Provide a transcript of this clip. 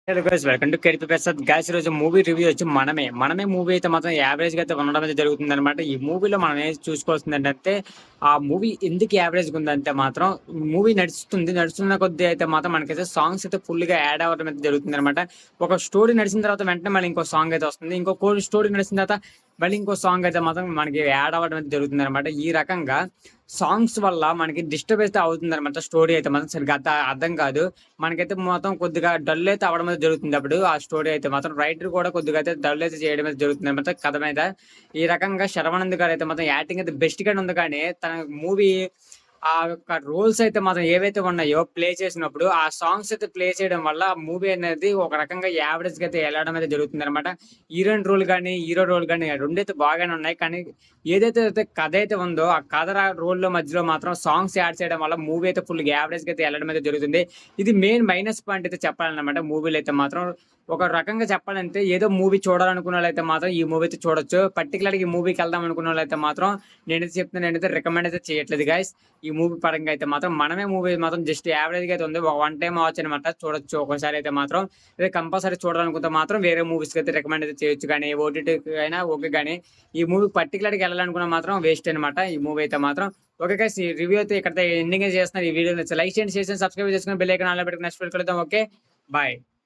Hello guys welcome to కేడిపి Prasad guys. ఈరోజు movie review వచ్చి మనమే మూవీ అయితే మాత్రం యావరేజ్ గా అయితే ఉండడం అయితే జరుగుతుంది అనమాట. ఈ మూవీలో మనం ఏం చూసుకోవాల్సింది ఏంటంటే ఆ మూవీ ఎందుకు యావరేజ్ గా ఉందంటే మాత్రం మూవీ నడుస్తున్న కొద్దీ అయితే మాత్రం మనకైతే సాంగ్స్ అయితే ఫుల్ గా యాడ్ అవ్వడం అయితే జరుగుతుంది అనమాట. ఒక స్టోరీ నడిచిన తర్వాత వెంటనే మళ్ళీ ఇంకో సాంగ్ అయితే వస్తుంది, ఇంకో స్టోరీ నడిచిన తర్వాత మళ్ళీ ఇంకో సాంగ్ అయితే మాత్రం మనకి యాడ్ అవ్వడం అయితే జరుగుతుంది అనమాట. ఈ రకంగా సాంగ్స్ వల్ల మనకి డిస్టర్బ్ అయితే అవుతుంది అనమాట. స్టోరీ అయితే మాత్రం సరిగ్గా అర్థం కాదు. మనకైతే మొత్తం కొద్దిగా డల్ అయితే అవడం అయితే జరుగుతుంది. అప్పుడు ఆ స్టోరీ అయితే మాత్రం రైటర్ కూడా కొద్దిగా అయితే డల్ అయితే చేయడం అయితే జరుగుతుంది అనమాట కథ మీద. ఈ రకంగా శరవణంద్ గారు అయితే మాత్రం యాక్టింగ్ అయితే బెస్ట్ గానే ఉంది, కానీ తన మూవీ ఆ యొక్క రోల్స్ అయితే మాత్రం ఏవైతే ఉన్నాయో ప్లే చేసినప్పుడు ఆ సాంగ్స్ అయితే ప్లే చేయడం వల్ల మూవీ అనేది ఒక రకంగా యావరేజ్ గా అయితే వెళ్ళడం అయితే జరుగుతుంది అనమాట. హీరోయిన్ రోల్ కానీ హీరో రోల్ కానీ రెండైతే బాగానే ఉన్నాయి, కానీ ఏదైతే కథ అయితే ఉందో ఆ కథ రోల్ లో మధ్యలో మాత్రం సాంగ్స్ యాడ్ చేయడం వల్ల మూవీ అయితే ఫుల్ యావరేజ్ గా అయితే వెళ్ళడం అయితే జరుగుతుంది. ఇది మెయిన్ మైనస్ పాయింట్ అయితే చెప్పాలన్నమాట. మూవీలో అయితే మాత్రం ఒక రకంగా చెప్పాలంటే ఏదో మూవీ చూడాలనుకున్న వాళ్ళైతే మాత్రం ఈ మూవీ అయితే చూడొచ్చు. పర్టికులర్ గా ఈ మూవీకి వెళ్దాం అనుకున్న వాళ్ళైతే మాత్రం నేనైతే రికమెండ్ అయితే చేయట్లేదు గైస్. ఈ మూవీ పరంగా అయితే మాత్రం మూవీ మాత్రం జస్ట్ యావరేజ్ గా అయితే ఉంది. వన్ టైం వాచ్ అనమాట, చూడొచ్చు ఒకసారి అయితే మాత్రం. ఇదే కంపల్సరీ చూడాలనుకుంటే మాత్రం వేరే మూవీస్ కి అయితే రికమెండ్ అయితే చేయొచ్చు, కానీ ఓటీటీ అయినా ఓకే. కానీ ఈ మూవీ పర్టికులర్ గా వెళ్ళాలనుకున్నా మాత్రం వేస్ట్ అనమాట ఈ మూవీ అయితే మాత్రం. ఓకే గైస్, ఈ రివ్యూ అయితే ఇక్కడ ఎండింగ్ చేస్తున్నారు. ఈ వీడియో లైక్ చేయండి, షేర్ చేయండి, సబ్స్క్రైబ్ చేసుకుని బెల్ ఐకాన్ ఆన్ లో పెట్టుకుని నెక్స్ట్ వీడియో కలుద్దాం. Okay, bye.